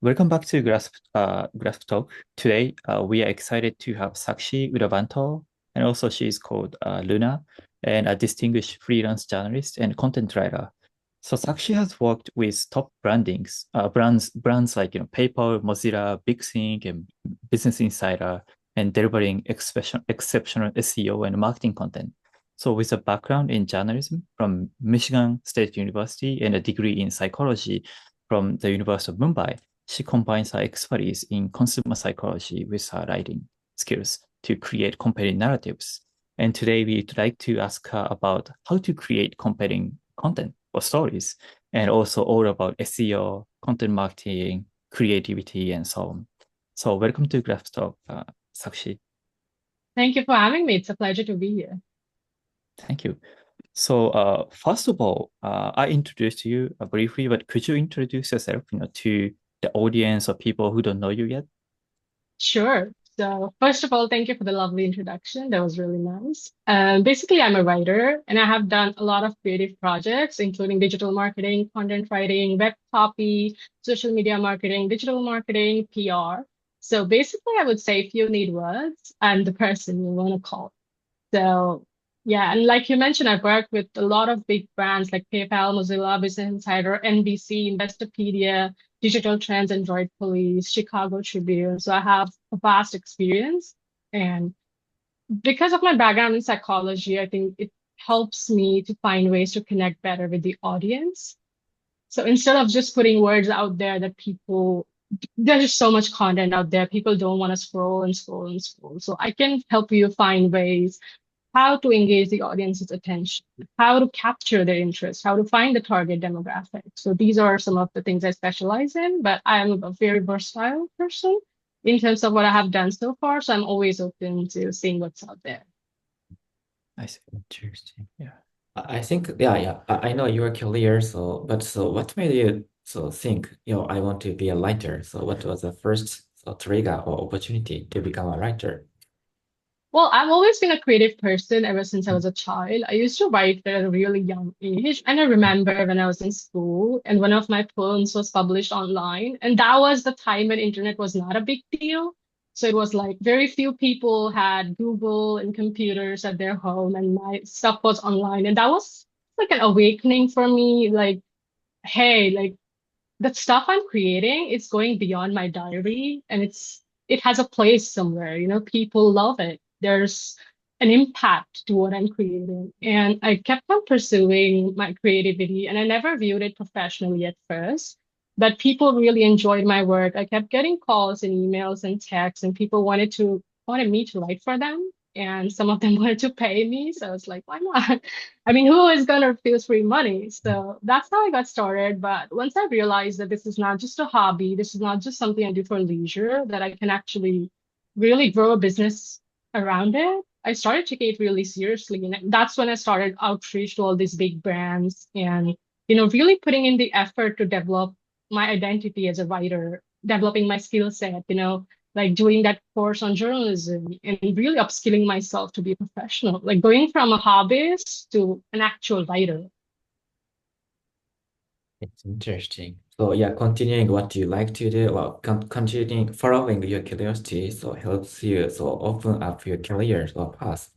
Welcome back to Glasp Talk. Today, we are excited to have Sakshi Udavant, and also she's called Luna, and a distinguished freelance journalist and content writer. So Sakshi has worked with top brands like PayPal, Mozilla, BigSync, and Business Insider, and delivering exceptional SEO and marketing content. So with a background in journalism from Michigan State University and a degree in psychology from the University of Mumbai, she combines her expertise in consumer psychology with her writing skills to create compelling narratives. And today we'd like to ask her about how to create compelling content for stories, and also all about SEO, content marketing, creativity, and so on. So welcome to Graph Sakshi. Thank you for having me. It's a pleasure to be here. Thank you. So, first of all, I introduced you briefly, but could you introduce yourself, to the audience or people who don't know you yet? Sure. So, first of all, thank you for the lovely introduction. That was really nice. Basically, I'm a writer and I have done a lot of creative projects, including digital marketing, content writing, web copy, social media marketing, digital marketing, PR. So, basically, I would say if you need words, I'm the person you want to call. So yeah, and like you mentioned, I've worked with a lot of big brands like PayPal, Mozilla, Business Insider, NBC, Investopedia, Digital Trends, Android Police, Chicago Tribune. So I have a vast experience. And because of my background in psychology, I think it helps me to find ways to connect better with the audience. So instead of just putting words out there that there's just so much content out there. People don't want to scroll and scroll and scroll. So I can help you find ways how to engage the audience's attention, how to capture their interest, how to find the target demographic. So these are some of the things I specialize in, but I'm a very versatile person in terms of what I have done so far. So I'm always open to seeing what's out there. I see. Interesting. Yeah. I think, yeah. I know your career, so what made you think, I want to be a writer? So what was the first trigger or opportunity to become a writer? Well, I've always been a creative person ever since I was a child. I used to write at a really young age. And I remember when I was in school and one of my poems was published online. And that was the time when internet was not a big deal. So it was like very few people had Google and computers at their home, and my stuff was online. And that was like an awakening for me. Like, hey, like the stuff I'm creating is going beyond my diary and it has a place somewhere. People love it. There's an impact to what I'm creating. And I kept on pursuing my creativity and I never viewed it professionally at first. But people really enjoyed my work. I kept getting calls and emails and texts, and people wanted me to write for them. And some of them wanted to pay me. So I was like, why not? I mean, who is gonna refuse free money? So that's how I got started. But once I realized that this is not just a hobby, this is not just something I do for leisure, that I can actually really grow a business around it, I started taking it really seriously. And that's when I started outreach to all these big brands and, really putting in the effort to develop my identity as a writer, developing my skill set, like doing that course on journalism and really upskilling myself to be a professional, like going from a hobbyist to an actual writer. It's interesting. So yeah, continuing what you like to do, well, continuing following your curiosity, so helps you open up your career or path.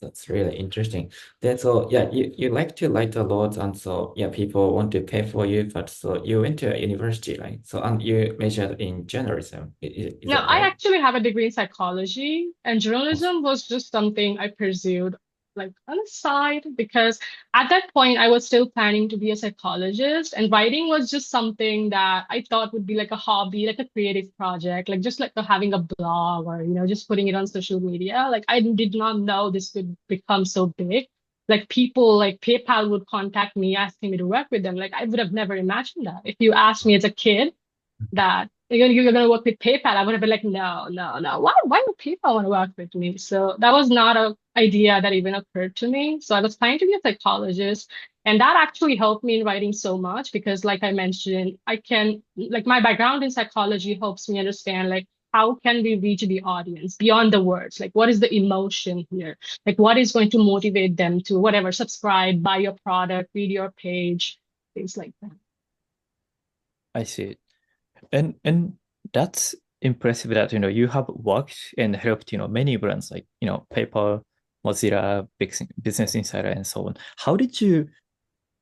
That's really interesting. Then so yeah, you like to write a lot, and so yeah, people want to pay for you, but so you went to a university, right? So and you majored in journalism. Is No, that I right? actually have a degree in psychology, and journalism was just something I pursued like on the side because at that point I was still planning to be a psychologist, and writing was just something that I thought would be like a hobby, like a creative project, like just like having a blog or just putting it on social media. Like I did not know this could become so big. Like people like PayPal would contact me asking me to work with them. Like I would have never imagined that. If you asked me as a kid that you're gonna work with PayPal, I would have been like, no, no, no. Why would PayPal want to work with me? So that was not a idea that even occurred to me. So I was planning to be a psychologist, and that actually helped me in writing so much because, like I mentioned, I can like my background in psychology helps me understand like how can we reach the audience beyond the words? Like what is the emotion here? Like what is going to motivate them to whatever, subscribe, buy your product, read your page, things like that. I see. And that's impressive that you have worked and helped many brands like PayPal, Mozilla, Business Insider, and so on. How did you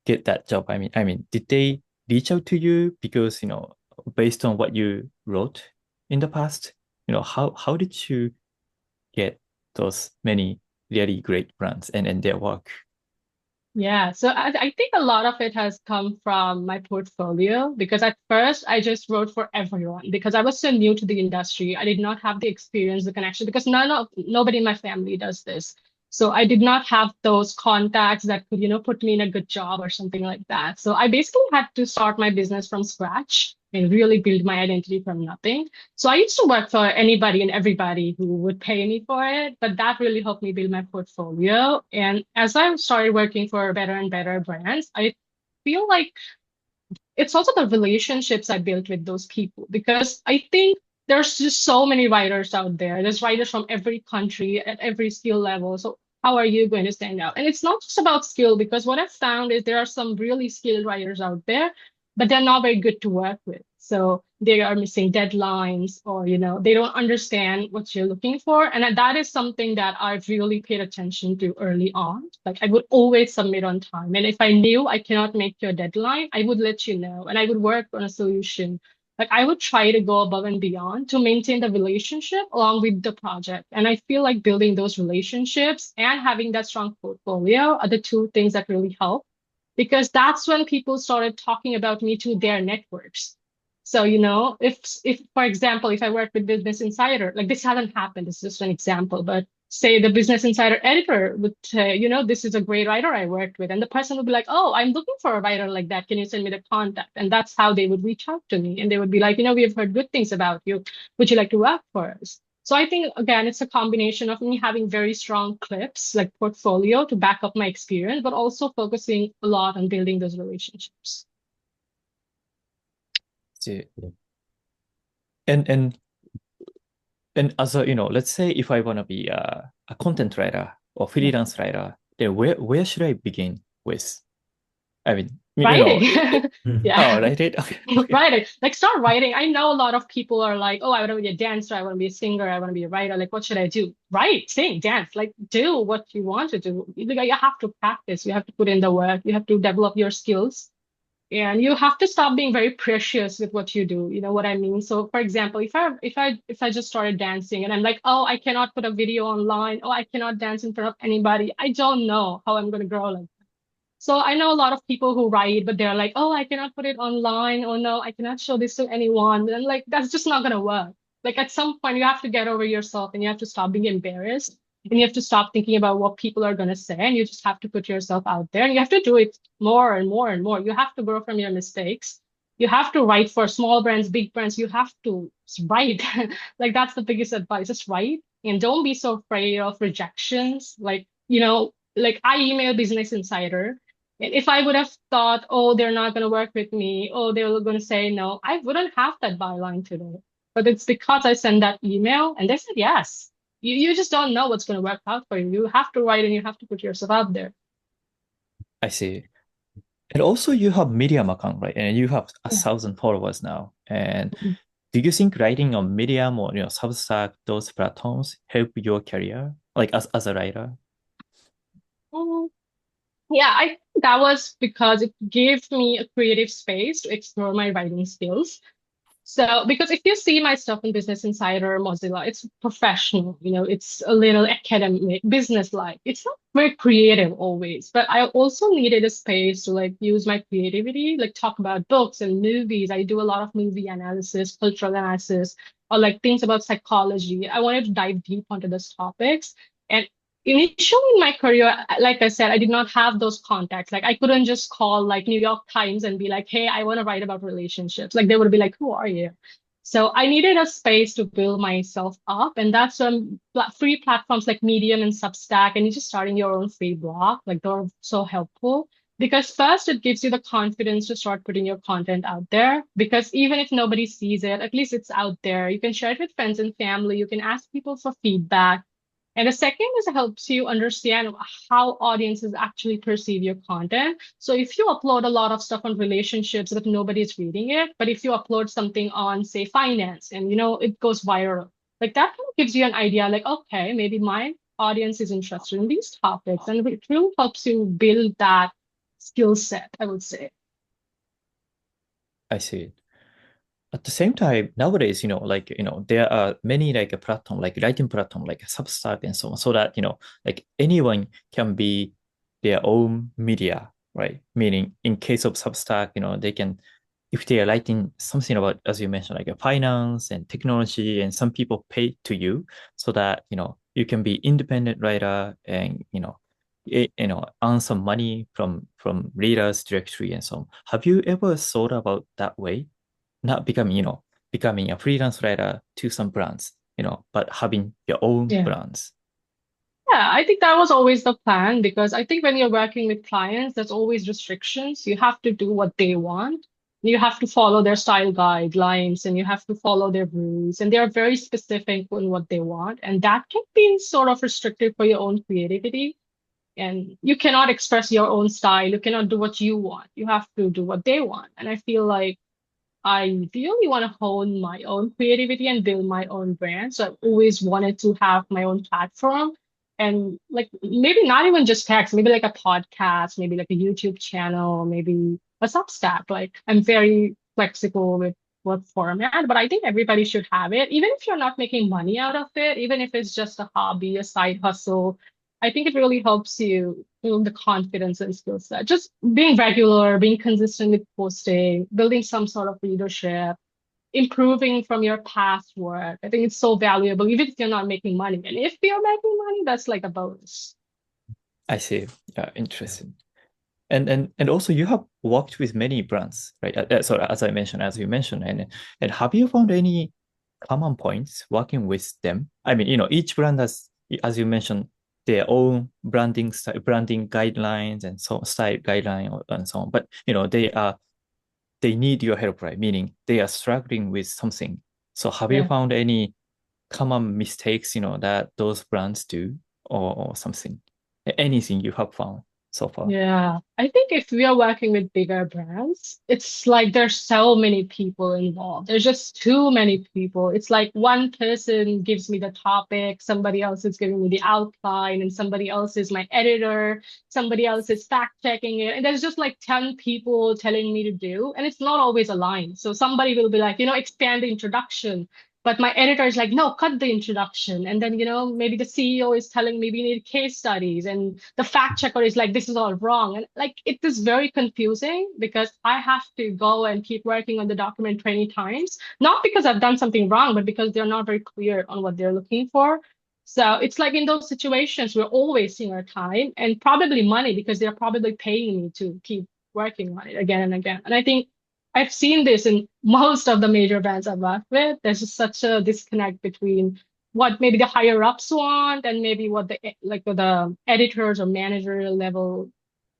get that job? I mean, did they reach out to you because based on what you wrote in the past? How did you get those many really great brands and their work? Yeah, so I think a lot of it has come from my portfolio because at first I just wrote for everyone because I was so new to the industry. I did not have the experience, the connection because nobody in my family does this. So I did not have those contacts that could, put me in a good job or something like that. So I basically had to start my business from scratch and really build my identity from nothing. So I used to work for anybody and everybody who would pay me for it, but that really helped me build my portfolio. And as I started working for better and better brands, I feel like it's also the relationships I built with those people because I think there's just so many writers out there. There's writers from every country at every skill level. So how are you going to stand out? And it's not just about skill because what I've found is there are some really skilled writers out there, but they're not very good to work with. So they are missing deadlines or, they don't understand what you're looking for. And that is something that I've really paid attention to early on. Like I would always submit on time. And if I knew I cannot make your deadline, I would let you know and I would work on a solution. Like I would try to go above and beyond to maintain the relationship along with the project. And I feel like building those relationships and having that strong portfolio are the two things that really help because that's when people started talking about me to their networks. So, if for example, if I work with Business Insider, like this hasn't happened, it's just an example, but say the Business Insider editor would say, this is a great writer I worked with. And the person would be like, oh, I'm looking for a writer like that. Can you send me the contact? And that's how they would reach out to me. And they would be like, we have heard good things about you. Would you like to work for us? So I think, again, it's a combination of me having very strong clips, like portfolio to back up my experience, but also focusing a lot on building those relationships. See. And and as a, let's say if I want to be a content writer or freelance writer, then where should I begin with? I mean, Writing. oh, Yeah. right, right. Okay. Writing. Like start writing. I know a lot of people are like, oh, I want to be a dancer, I want to be a singer, I want to be a writer. Like, what should I do? Write, sing, dance, like do what you want to do. Like, you have to practice, you have to put in the work, you have to develop your skills. And you have to stop being very precious with what you do. You know what I mean? So for example, if I just started dancing and I'm like, oh, I cannot put a video online, oh, I cannot dance in front of anybody, I don't know how I'm gonna grow like that. So I know a lot of people who write, but they're like, oh, I cannot put it online. Oh no, I cannot show this to anyone. And like that's just not gonna work. Like at some point you have to get over yourself and you have to stop being embarrassed and you have to stop thinking about what people are gonna say and you just have to put yourself out there and you have to do it more and more and more. You have to grow from your mistakes. You have to write for small brands, big brands. You have to write. Like that's the biggest advice. Just write and don't be so afraid of rejections. Like I email Business Insider and if I would have thought, oh, they're not going to work with me, oh, they're going to say no, I wouldn't have that byline today. But it's because I sent that email and they said yes. You just don't know what's going to work out for you. You have to write and you have to put yourself out there. I see. And also you have Medium account, right? And you have 1,000 followers now. And do you think writing on Medium or Substack, those platforms help your career, like as a writer? Mm, Yeah, I think that was because it gave me a creative space to explore my writing skills. So, because if you see my stuff in Business Insider or Mozilla, it's professional, it's a little academic, business-like. It's not very creative always, but I also needed a space to like use my creativity, like talk about books and movies. I do a lot of movie analysis, cultural analysis, or like things about psychology. I wanted to dive deep onto those topics. And initially in my career, like I said, I did not have those contacts. Like I couldn't just call like New York Times and be like, hey, I want to write about relationships. Like they would be like, who are you? So I needed a space to build myself up. And that's when free platforms like Medium and Substack and just starting your own free blog, like they're so helpful. Because first, it gives you the confidence to start putting your content out there. Because even if nobody sees it, at least it's out there. You can share it with friends and family. You can ask people for feedback And the second is it helps you understand how audiences actually perceive your content. So if you upload a lot of stuff on relationships, but nobody's reading it, but if you upload something on, say, finance, and it goes viral, like that kind of gives you an idea, like, okay, maybe my audience is interested in these topics, and it really helps you build that skill set, I would say. I see. At the same time, nowadays, there are many like a platform, like writing platform, like Substack and so on, so that, like anyone can be their own media, right? Meaning in case of Substack, they can, if they are writing something about, as you mentioned, like a finance and technology, and some people pay to you so that, you can be independent writer and, earn some money from readers directly and so on. Have you ever thought about that way? Not becoming, becoming a freelance writer to some brands, but having your own Yeah. brands. Yeah, I think that was always the plan because I think when you're working with clients, there's always restrictions. You have to do what they want. You have to follow their style guidelines and you have to follow their rules. And they're very specific on what they want. And that can be sort of restrictive for your own creativity. And you cannot express your own style. You cannot do what you want. You have to do what they want. And I feel like I really want to hone my own creativity and build my own brand. So I've always wanted to have my own platform and like maybe not even just text, maybe like a podcast, maybe like a YouTube channel, maybe a Substack. Like I'm very flexible with what format, but I think everybody should have it, even if you're not making money out of it, even if it's just a hobby, a side hustle. I think it really helps you build the confidence and skill set. Just being regular, being consistent with posting, building some sort of leadership, improving from your past work. I think it's so valuable, even if you're not making money. And if you're making money, that's like a bonus. I see. Yeah, interesting. And also you have worked with many brands, right? So as you mentioned, and have you found any common points working with them? I mean, each brand has, as you mentioned, their own branding style, branding guidelines and so style guideline and so on. But they need your help, right? Meaning they are struggling with something. So have you Yeah. found any common mistakes, that those brands do or something? Anything you have found so far? Yeah, I think if we are working with bigger brands, it's like there's so many people involved. There's just too many people. It's like one person gives me the topic, somebody else is giving me the outline, and somebody else is my editor, somebody else is fact checking it. And there's just like 10 people telling me to do, and it's not always aligned. So somebody will be like, expand the introduction. But my editor is like, no, cut the introduction. And then, maybe the CEO is telling me we need case studies. And the fact checker is like, this is all wrong. And like, it is very confusing because I have to go and keep working on the document 20 times, not because I've done something wrong, but because they're not very clear on what they're looking for. So it's like in those situations, we're all wasting our time and probably money because they're probably paying me to keep working on it again and again. And I think I've seen this in most of the major brands I've worked with. There's just such a disconnect between what maybe the higher ups want and maybe what the editors or manager level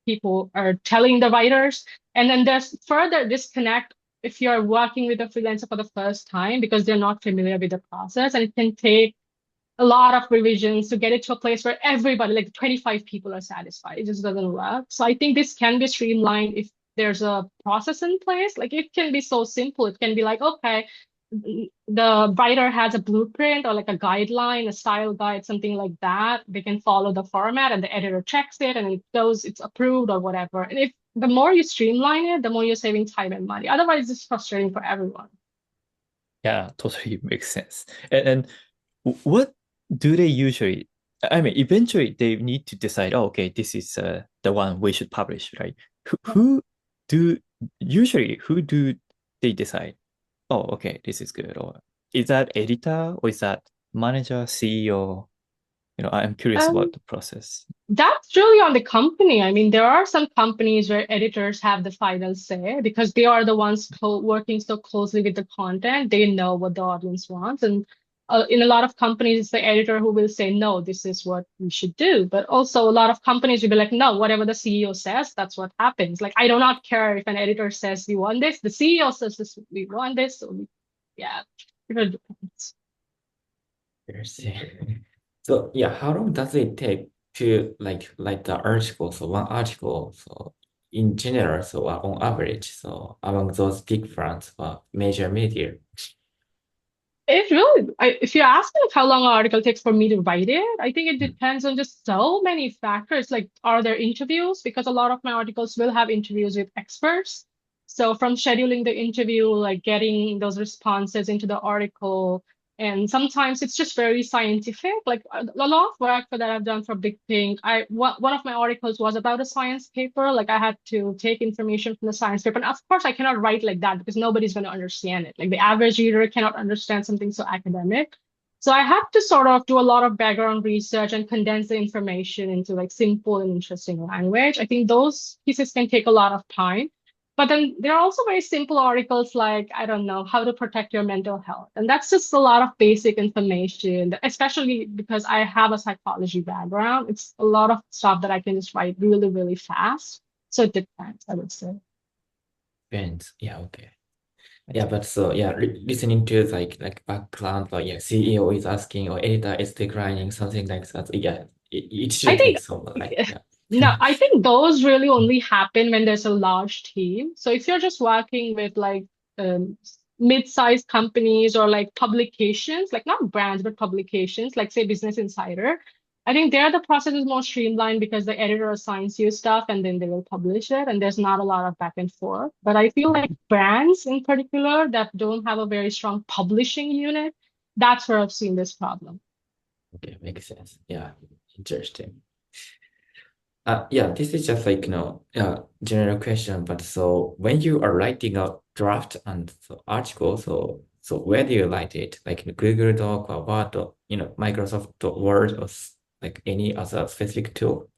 people are telling the writers. And then there's further disconnect if you're working with a freelancer for the first time because they're not familiar with the process. And it can take a lot of revisions to get it to a place where everybody, like 25 people, are satisfied. It just doesn't work. So I think this can be streamlined if there's a process in place. Like it can be so simple. It can be like, okay, the writer has a blueprint or like a guideline, a style guide, something like that. They can follow the format and the editor checks it and it goes, it's approved or whatever. And if the more you streamline it, the more you're saving time and money. Otherwise, it's frustrating for everyone. Yeah, totally makes sense. And what do they usually, I mean, eventually they need to decide, oh, okay, this is the one we should publish, right? Who do, usually, who do they decide? Oh, okay, this is good. Or is that editor or is that manager, CEO? I'm curious Um, about the process. That's really on the company. I mean, there are some companies where editors have the final say because they are the ones working so closely with the content. They know what the audience wants. And in a lot of companies, it's the editor who will say, no, this is what we should do. But also, a lot of companies will be like, no, whatever the CEO says, that's what happens. Like, I do not care if an editor says we want this. The CEO says this, we want this. So yeah, it really depends. Interesting. So yeah, how long does it take to like the article? So one article, so in general, so on average, so among those big brands or major media. It really, if you ask me like how long an article takes for me to write it, I think it Mm. depends on just so many factors. Like, are there interviews? Because a lot of my articles will have interviews with experts. So from scheduling the interview, like getting those responses into the article, and sometimes it's just very scientific. Like a lot of work that I've done for Big Pink, one of my articles was about a science paper. Like I had to take information from the science paper, and of course I cannot write like that because nobody's going to understand it. Like the average reader cannot understand something so academic. So I had to sort of do a lot of background research and condense the information into like simple and interesting language. I think those pieces can take a lot of time. But then there are also very simple articles like, I don't know, how to protect your mental health. And that's just a lot of basic information, especially because I have a psychology background. It's a lot of stuff that I can just write really, really fast. So it depends, I would say. Depends. Yeah, okay. I Yeah, see. but so yeah, listening to like background, like yeah, CEO is asking or editor is declining, something like that. Yeah, it I should take think some like yeah. no, I think those really only happen when there's a large team. So if you're just working with like mid-sized companies or like publications, like not brands, but publications, like say Business Insider, I think there the process is more streamlined because the editor assigns you stuff and then they will publish it, and there's not a lot of back and forth. But I feel like brands in particular that don't have a very strong publishing unit, that's where I've seen this problem. Okay, makes sense. Yeah, interesting. Yeah, this is just like, general question, but so when you are writing a draft and so article, so where do you write it? Like in Google Doc or Word or, Microsoft Word or like any other specific tool?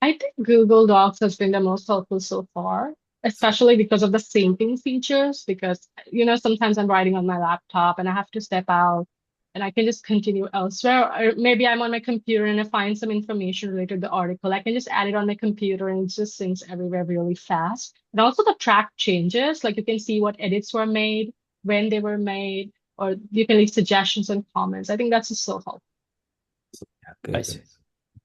I think Google Docs has been the most helpful so far, especially because of the syncing features. Because, sometimes I'm writing on my laptop and I have to step out and I can just continue elsewhere. Or maybe I'm on my computer and I find some information related to the article. I can just add it on my computer and it just syncs everywhere really fast. And also the track changes, like you can see what edits were made, when they were made, or you can leave suggestions and comments. I think that's just so helpful. Yeah, I good. see.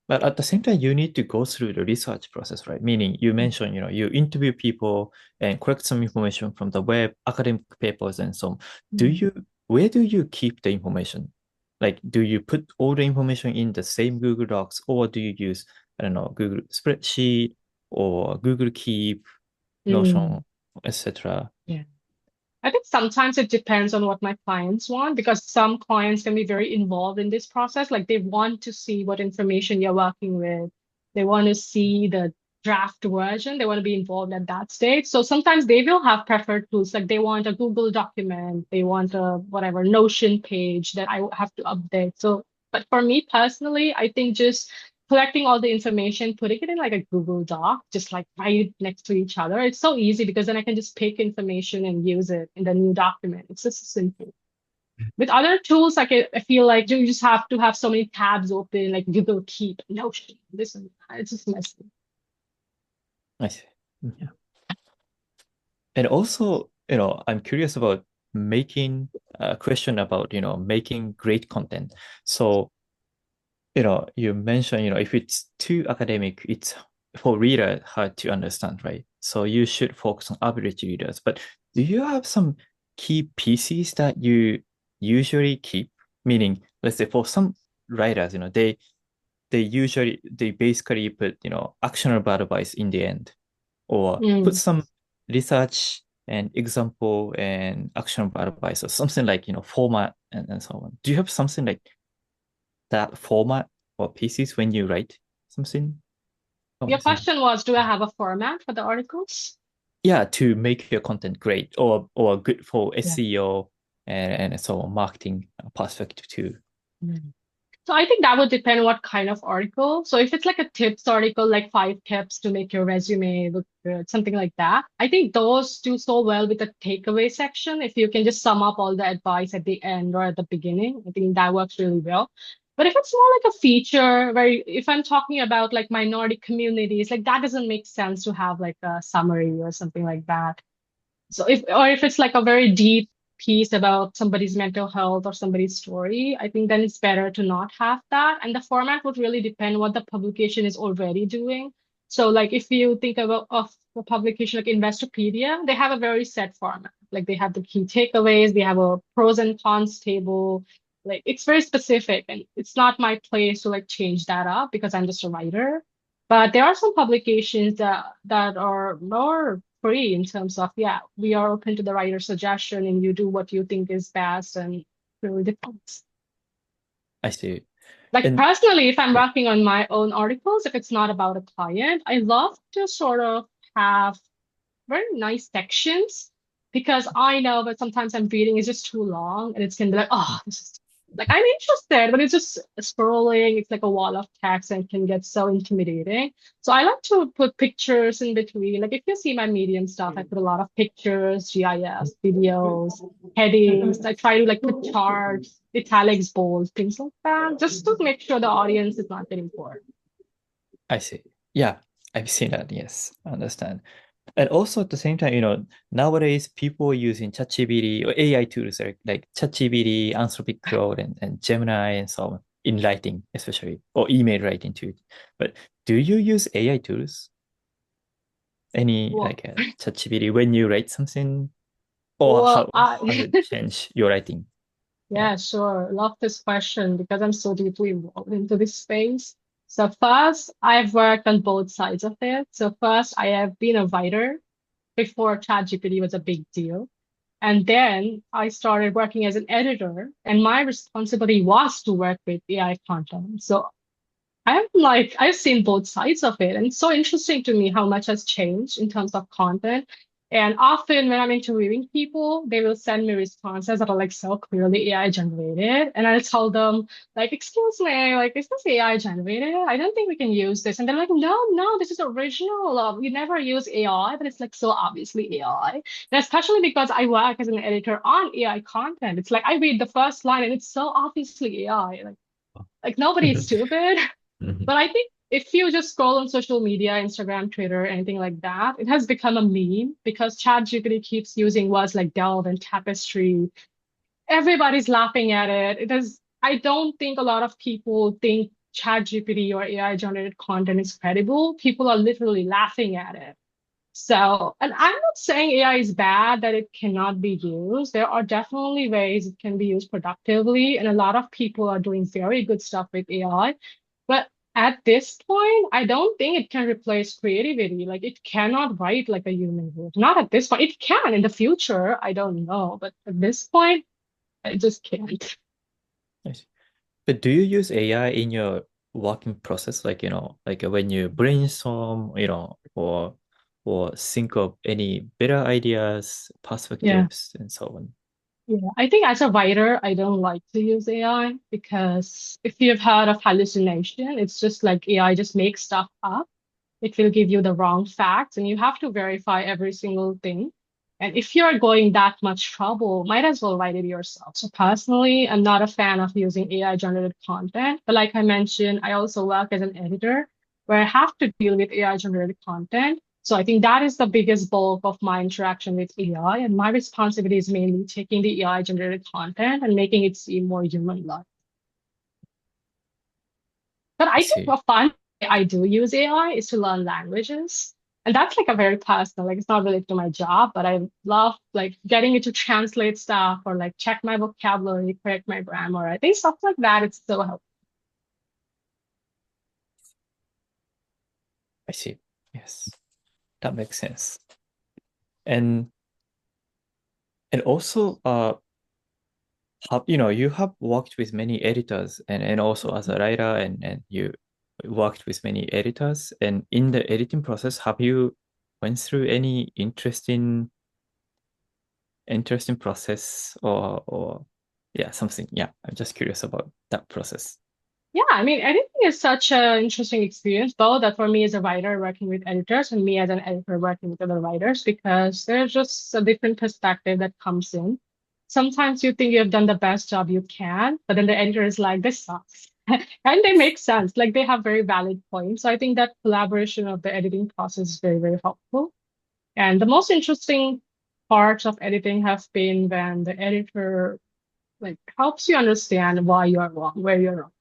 But at the same time, you need to go through the research process, right? Meaning you mentioned, you interview people and collect some information from the web, academic papers, and so on. Mm. Where do you keep the information? Like, do you put all the information in the same Google Docs, or do you use, I don't know, Google Spreadsheet or Google Keep, Mm. Notion, etc.? Yeah. I think sometimes it depends on what my clients want because some clients can be very involved in this process. Like they want to see what information you're working with. They want to see the draft version. They want to be involved at that stage. So sometimes they will have preferred tools. Like they want a Google document, they want a whatever Notion page that I have to update. So, but for me personally, I think just collecting all the information, putting it in like a Google Doc, just like right next to each other. It's so easy because then I can just pick information and use it in the new document. It's just simple. With other tools, like I feel like you just have to have so many tabs open, like Google Keep, Notion, this and that. It's just messy. I see. Yeah. And also, I'm curious about making a question about, making great content. So, you mentioned, if it's too academic, it's for reader hard to understand, right? So you should focus on average readers. But do you have some key pieces that you usually keep? Meaning, let's say for some writers, they basically put, actionable advice in the end, or put Mm. some research and example and actionable advice, or something like, format and so on. Do you have something like that format or pieces when you write something? Oh, Your I see. question was, do I have a format for the articles? Yeah, to make your content great or good for Yeah. SEO and so on, marketing perspective too. Mm. So I think that would depend what kind of article. So if it's like a tips article, like 5 tips to make your resume look good, something like that, I think those do so well with the takeaway section. If you can just sum up all the advice at the end or at the beginning, I think that works really well. But if it's more like a feature where if I'm talking about like minority communities, like that doesn't make sense to have like a summary or something like that. So if it's like a very deep piece about somebody's mental health or somebody's story, I think then it's better to not have that. And the format would really depend what the publication is already doing. So like if you think about of a publication like Investopedia, they have a very set format. Like they have the key takeaways, they have a pros and cons table. Like it's very specific and it's not my place to like change that up because I'm just a writer. But there are some publications that are more free in terms of, yeah, we are open to the writer suggestion and you do what you think is best and it really depends. I see. Like And personally, if I'm yeah, working on my own articles, if it's not about a client, I love to sort of have very nice sections because I know that sometimes I'm reading is just too long and it's gonna be like, oh, this is like I'm interested, but it's just scrolling. It's like a wall of text and it can get so intimidating. So I like to put pictures in between. Like if you see my Medium stuff, I put a lot of pictures, GIFs, videos, headings. I try to like put charts, italics, bold, things like that, just to make sure the audience is not getting bored. I see. Yeah, I've seen that. Yes, I understand. And also at the same time, nowadays people using ChatGPT or AI tools like ChatGPT, Anthropic Claude, and Gemini and so on in writing, especially, or email writing too. But do you use AI tools? Any Well, like ChatGPT when you write something, or well, how to change your writing? Yeah, Yeah, sure. Love this question because I'm so deeply involved into this space. So first, I've worked on both sides of it. So first, I have been a writer before ChatGPT was a big deal. And then I started working as an editor, and my responsibility was to work with AI content. So I've seen both sides of it, and it's so interesting to me how much has changed in terms of content. And often when I'm interviewing people, they will send me responses that are like so clearly AI generated, and I'll tell them like, "Excuse me, like, is this AI generated? I don't think we can use this." And they're like, "No, no, this is original. We never use AI, but it's like so obviously AI." And especially because I work as an editor on AI content, it's like I read the first line and it's so obviously AI. Like nobody's stupid. But I think if you just scroll on social media, Instagram, Twitter, anything like that, it has become a meme because ChatGPT keeps using words like delve and tapestry. Everybody's laughing at it. I don't think a lot of people think ChatGPT or AI generated content is credible. People are literally laughing at it. So, and I'm not saying AI is bad, that it cannot be used. There are definitely ways it can be used productively, and a lot of people are doing very good stuff with AI. But at this point, I don't think it can replace creativity. Like it cannot write like a human would. Not at this point. It can in the future. I don't know. But at this point, I just can't. nice. But do you use AI in your working process, like like when you brainstorm, or think of any better ideas, Yeah. perspectives, and so on? Yeah. I think as a writer, I don't like to use AI because if you've heard of hallucination, it's just like AI just makes stuff up. It will give you the wrong facts and you have to verify every single thing. And if you're going that much trouble, might as well write it yourself. So personally, I'm not a fan of using AI generated content. But like I mentioned, I also work as an editor where I have to deal with AI generated content. So I think that is the biggest bulk of my interaction with AI. And my responsibility is mainly taking the AI generated content and making it seem more human-like. But I I think see. a fun way I do use AI is to learn languages. And that's like a very personal, like it's not related to my job, but I love like getting it to translate stuff or like check my vocabulary, correct my grammar. I think stuff like that, it's so helpful. I see. Yes, that makes sense. And also, you have worked with many editors, and also as a writer, and you worked with many editors. And in the editing process, have you went through any interesting process, or yeah, something? Yeah, I'm just curious about that process. Yeah, I mean, editing is such an interesting experience, both that for me as a writer working with editors and me as an editor working with other writers, because there's just a different perspective that comes in. Sometimes you think you have done the best job you can, but then the editor is like, this sucks. And they make sense, like they have very valid points. So I think that collaboration of the editing process is very, very helpful. And the most interesting parts of editing have been when the editor like helps you understand why you're wrong, where you're wrong.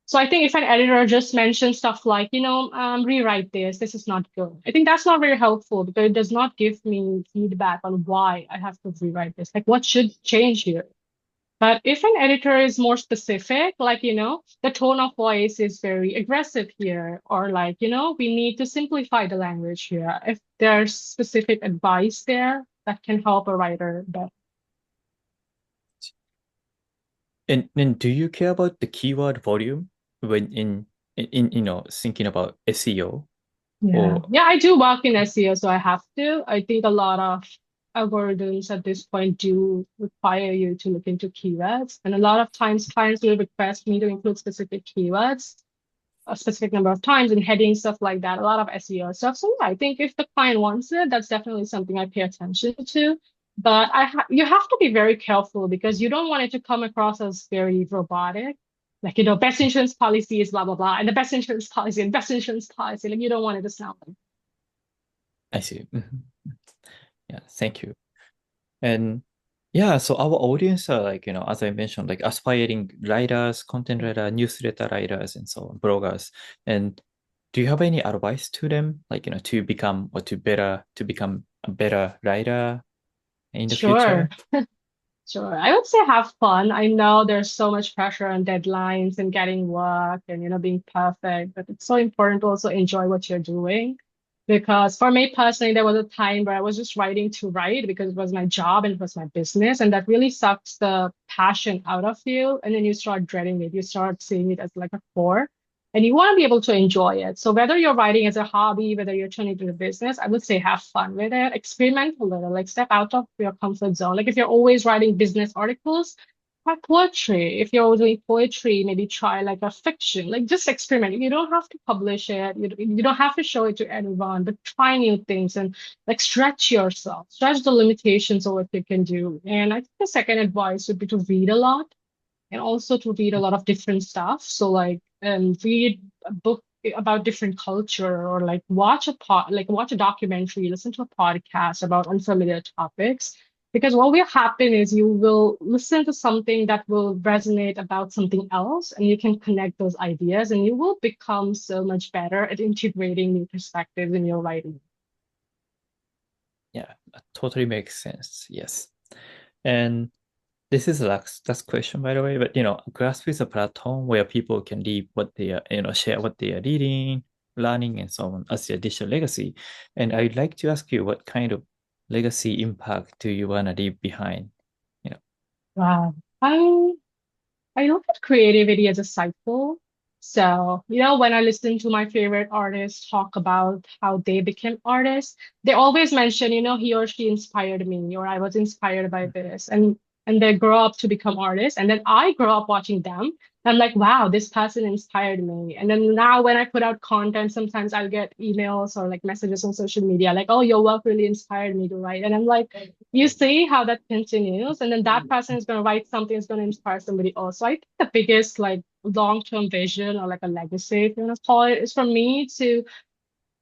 So I think if an editor just mentions stuff like, rewrite this, this is not good. I think that's not very helpful because it does not give me feedback on why I have to rewrite this. Like what should change here? But if an editor is more specific, like, the tone of voice is very aggressive here, or like, we need to simplify the language here. If there's specific advice there that can help a writer better. And do you care about the keyword volume when in thinking about SEO? Yeah, I do work in SEO, so I have to. I think a lot of algorithms at this point do require you to look into keywords. And a lot of times clients will request me to include specific keywords a specific number of times and heading stuff like that, a lot of SEO stuff. So yeah, I think if the client wants it, that's definitely something I pay attention to. But you have to be very careful because you don't want it to come across as very robotic. Like, best insurance policy is blah, blah, blah, and the best insurance policy and best insurance policy. Like, you don't want it to sound like. I see. Yeah, thank you. And yeah, so our audience are like, as I mentioned, like aspiring writers, content writer, newsletter writers, and so on, bloggers. And do you have any advice to them, like, to become a better writer in the future? Sure. I would say have fun. I know there's so much pressure on deadlines and getting work and, being perfect, but it's so important to also enjoy what you're doing. Because for me personally, there was a time where I was just writing to write because it was my job and it was my business. And that really sucks the passion out of you. And then you start dreading it. You start seeing it as like a chore. And you want to be able to enjoy it. So whether you're writing as a hobby, whether you're turning it into a business, I would say have fun with it, experiment a little, like step out of your comfort zone. Like if you're always writing business articles, try poetry. If you're doing poetry, maybe try like a fiction, like just experiment. You don't have to publish it. You don't have to show it to anyone, but try new things and like stretch yourself, stretch the limitations of what you can do. And I think the second advice would be to read a lot and also to read a lot of different stuff. So like read a book about different culture or like watch a documentary, listen to a podcast about unfamiliar topics. Because what will happen is you will listen to something that will resonate about something else and you can connect those ideas and you will become so much better at integrating new perspectives in your writing. Yeah, totally makes sense. Yes. And this is the last question, by the way, but Glasp is a platform where people can leave what they are, share what they are reading, learning, and so on as their digital legacy. And I'd like to ask you, what kind of legacy impact do you want to leave behind? Wow. I look at creativity as a cycle. So, when I listen to my favorite artists talk about how they became artists, they always mention, he or she inspired me, or I was inspired by this. And they grow up to become artists. And then I grow up watching them. I'm like, wow, this person inspired me. And then now when I put out content, sometimes I'll get emails or like messages on social media, like, oh, your work really inspired me to write. And I'm like, you see how that continues. And then that person is going to write something that's going to inspire somebody else. So I think the biggest like long-term vision or like a legacy, if you want to call it, is for me to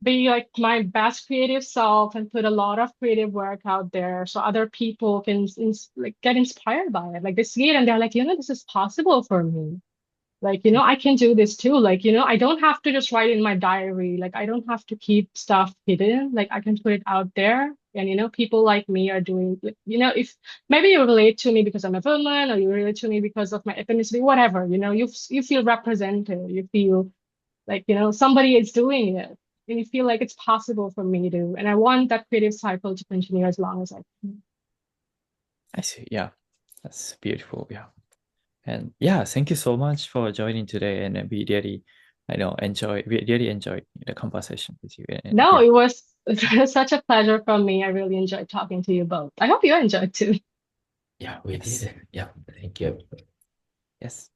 be like my best creative self and put a lot of creative work out there so other people can like get inspired by it. Like they see it and they're like, this is possible for me. Like, I can do this too. Like, I don't have to just write in my diary. Like, I don't have to keep stuff hidden. Like, I can put it out there. And, people like me are doing, like, if maybe you relate to me because I'm a woman or you relate to me because of my ethnicity, whatever, you feel represented. You feel like, somebody is doing it. And you feel like it's possible for me to. And I want that creative cycle to continue as long as I can. I see. Yeah, that's beautiful. Yeah. And yeah, thank you so much for joining today. And we really, we really enjoyed the conversation with you. And, No, yeah. it was such a pleasure for me. I really enjoyed talking to you both. I hope you enjoyed too. Yeah, we Yes. did. Yeah, thank you. Yes.